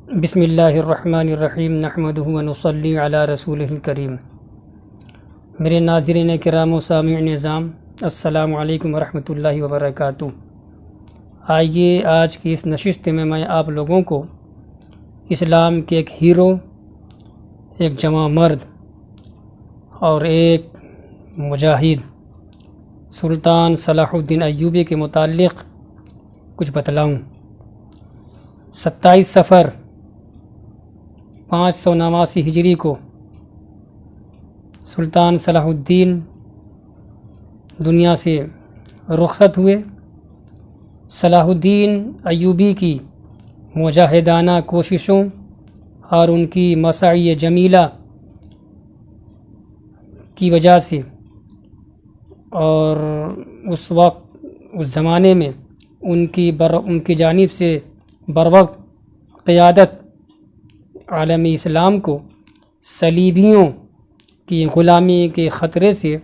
بسم اللہ الرحمن الرحیم نحمدہ و نصلی علی رسولہ الکریم۔ میرے ناظرین کرام و سامعین نظام، السلام علیکم ورحمۃ اللہ وبرکاتہ۔ آئیے آج کی اس نشست میں آپ لوگوں کو اسلام کے ایک ہیرو، ایک جواں مرد اور ایک مجاہد سلطان صلاح الدین ایوبی کے متعلق کچھ بتلاؤں۔ 27 صفر 589 ہجری کو سلطان صلاح الدین دنیا سے رخصت ہوئے۔ صلاح الدین ایوبی کی مجاہدانہ کوششوں اور ان کی مساعی جمیلہ کی وجہ سے اور اس زمانے میں ان کی جانب سے بروقت قیادت عالم اسلام کو صلیبیوں کی غلامی کے خطرے سے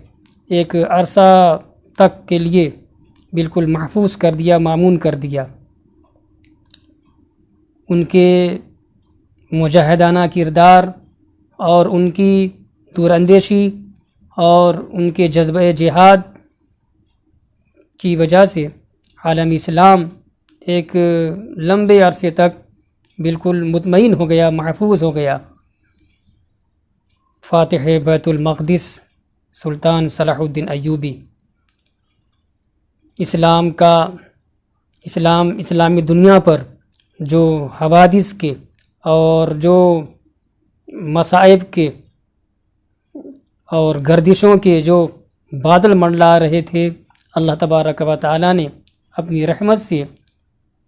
ایک عرصہ تک کے لیے بالکل محفوظ کر دیا، مامون کر دیا۔ ان کے مجاہدانہ کردار اور ان کی دور اندیشی اور ان کے جذبہ جہاد کی وجہ سے عالم اسلام ایک لمبے عرصے تک بالکل مطمئن ہو گیا، محفوظ ہو گیا۔ فاتح بیت المقدس سلطان صلاح الدین ایوبی اسلامی دنیا پر جو حوادث کے اور جو مصائب کے اور گردشوں کے جو بادل منڈلا رہے تھے، اللہ تبارک و تعالی نے اپنی رحمت سے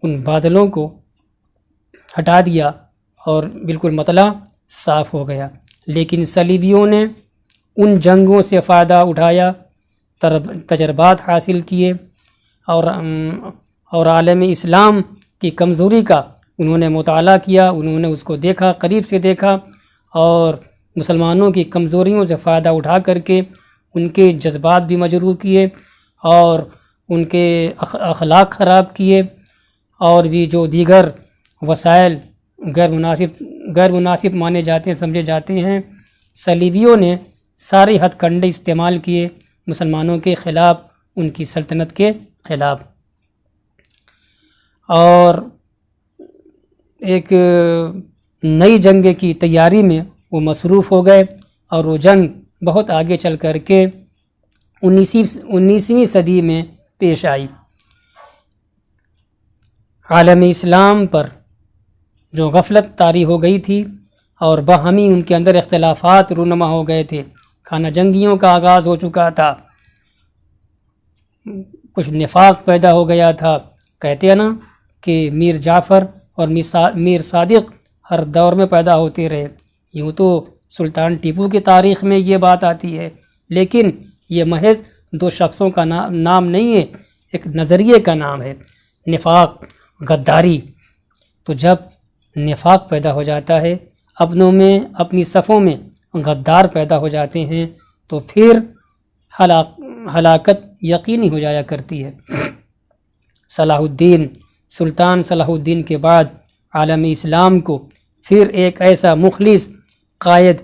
ان بادلوں کو ہٹا دیا اور بالکل مطلع صاف ہو گیا۔ لیکن صلیبیوں نے ان جنگوں سے فائدہ اٹھایا، تجربات حاصل کیے اور عالم اسلام کی کمزوری کا انہوں نے مطالعہ کیا، انہوں نے اس کو دیکھا، قریب سے دیکھا اور مسلمانوں کی کمزوریوں سے فائدہ اٹھا کر کے ان کے جذبات بھی مجروح کیے اور ان کے اخلاق خراب کیے، اور بھی جو دیگر وسائل غیر مناسب مانے جاتے ہیں، سمجھے جاتے ہیں۔ صلیبیوں نے سارے ہتھ کنڈے استعمال کیے مسلمانوں کے خلاف، ان کی سلطنت کے خلاف، اور ایک نئی جنگ کی تیاری میں وہ مصروف ہو گئے، اور وہ جنگ بہت آگے چل کر کے 19ویں صدی میں پیش آئی۔ عالم اسلام پر جو غفلت طاری ہو گئی تھی اور باہمی ان کے اندر اختلافات رونما ہو گئے تھے، خانہ جنگیوں کا آغاز ہو چکا تھا، کچھ نفاق پیدا ہو گیا تھا۔ کہتے ہیں نا کہ میر جعفر اور میر صادق ہر دور میں پیدا ہوتے رہے۔ یوں تو سلطان ٹیپو کی تاریخ میں یہ بات آتی ہے، لیکن یہ محض دو شخصوں کا نام نہیں ہے، ایک نظریے کا نام ہے، نفاق، غداری۔ تو جب نفاق پیدا ہو جاتا ہے، اپنوں میں، اپنی صفوں میں غدار پیدا ہو جاتے ہیں، تو پھر ہلاکت یقینی ہو جایا کرتی ہے۔ سلطان صلاح الدین کے بعد عالم اسلام کو پھر ایک ایسا مخلص قائد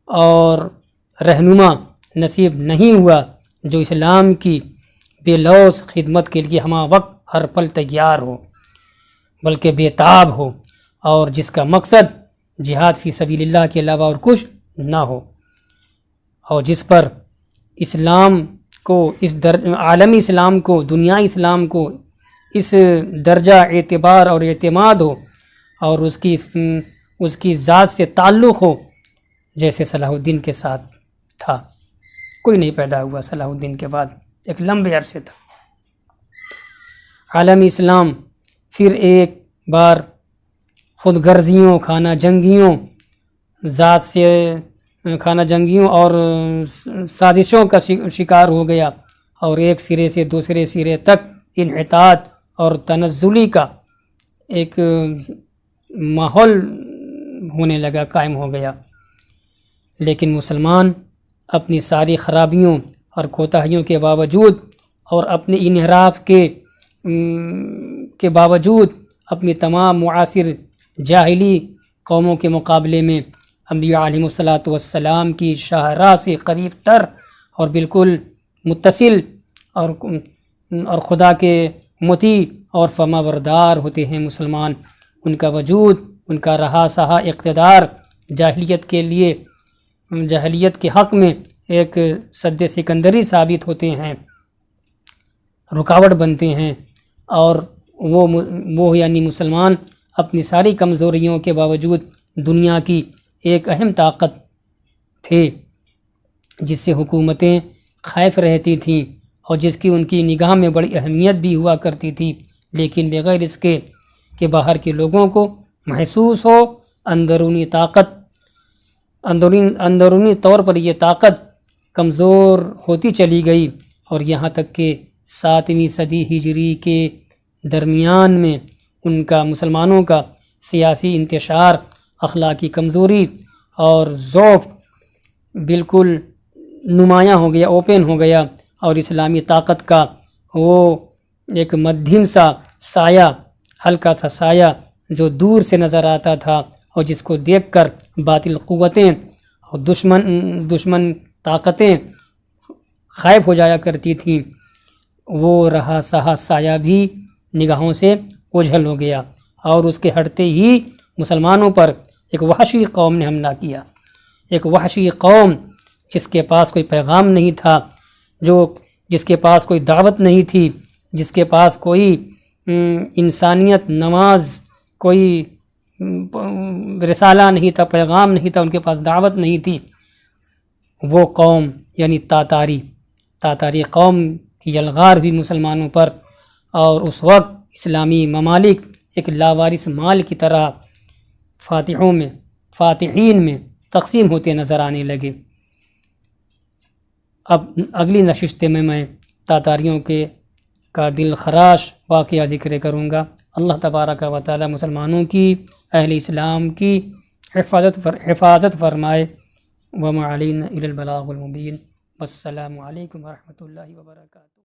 اور رہنما نصیب نہیں ہوا جو اسلام کی بے لوث خدمت کے لیے ہمہ وقت ہر پل تیار ہو، بلکہ بے تاب ہو، اور جس کا مقصد جہاد فی سبیل اللہ کے علاوہ اور کچھ نہ ہو، اور جس پر اسلام کو عالمی اسلام کو، دنیا اسلام کو اس درجہ اعتبار اور اعتماد ہو، اور اس کی ذات سے تعلق ہو جیسے صلاح الدین کے ساتھ تھا۔ کوئی نہیں پیدا ہوا صلاح الدین کے بعد ایک لمبے عرصے تک۔ عالم اسلام پھر ایک بار خود غرضیوں، خانہ جنگیوں اور سازشوں کا شکار ہو گیا، اور ایک سرے سے دوسرے سرے تک انحطاط اور تنزلی کا ایک ماحول ہونے لگا، قائم ہو گیا۔ لیکن مسلمان اپنی ساری خرابیوں اور کوتاہیوں کے باوجود اور اپنے انحراف کے باوجود اپنی تمام معاصر جاہلی قوموں کے مقابلے میں انبیاء علیہم الصلاۃ والسلام کی شاہراہ سے قریب تر اور بالکل متصل اور خدا کے مطیع اور فرما بردار ہوتے ہیں مسلمان۔ ان کا وجود، ان کا رہا سہا اقتدار جاہلیت کے حق میں ایک سد سکندری ثابت ہوتے ہیں، رکاوٹ بنتے ہیں، اور وہ یعنی مسلمان اپنی ساری کمزوریوں کے باوجود دنیا کی ایک اہم طاقت تھے، جس سے حکومتیں خائف رہتی تھیں اور جس کی ان کی نگاہ میں بڑی اہمیت بھی ہوا کرتی تھی، لیکن بغیر اس کے کہ باہر کے لوگوں کو محسوس ہو اندرونی طور پر یہ طاقت کمزور ہوتی چلی گئی، اور یہاں تک کہ 7ویں صدی ہجری کے درمیان میں ان کا مسلمانوں کا سیاسی انتشار، اخلاقی کمزوری اور ضعف بالکل نمایاں ہو گیا، اوپن ہو گیا، اور اسلامی طاقت کا وہ ایک مدھم سا سایہ، ہلکا سا سایہ جو دور سے نظر آتا تھا اور جس کو دیکھ کر باطل قوتیں اور دشمن طاقتیں خائف ہو جایا کرتی تھیں، وہ رہا سہا سایہ بھی نگاہوں سے اوجھل ہو گیا، اور اس کے ہٹتے ہی مسلمانوں پر ایک وحشی قوم نے حملہ کیا، ایک وحشی قوم جس کے پاس کوئی پیغام نہیں تھا، جس کے پاس کوئی دعوت نہیں تھی، جس کے پاس کوئی انسانیت نواز کوئی رسالہ نہیں تھا، پیغام نہیں تھا، ان کے پاس دعوت نہیں تھی۔ وہ قوم یعنی تاتاری قوم کی یلغار ہوئی مسلمانوں پر، اور اس وقت اسلامی ممالک ایک لاوارث مال کی طرح فاتحین میں تقسیم ہوتے نظر آنے لگے۔ اب اگلی نشست میں تاتاریوں کا دل خراش واقعہ ذکر کروں گا۔ اللہ تبارک و تعالی مسلمانوں کی، اہل اسلام کی حفاظت فرمائے۔ وما علینا الا البلاغ المبین۔ والسلام علیکم ورحمۃ اللہ وبرکاتہ۔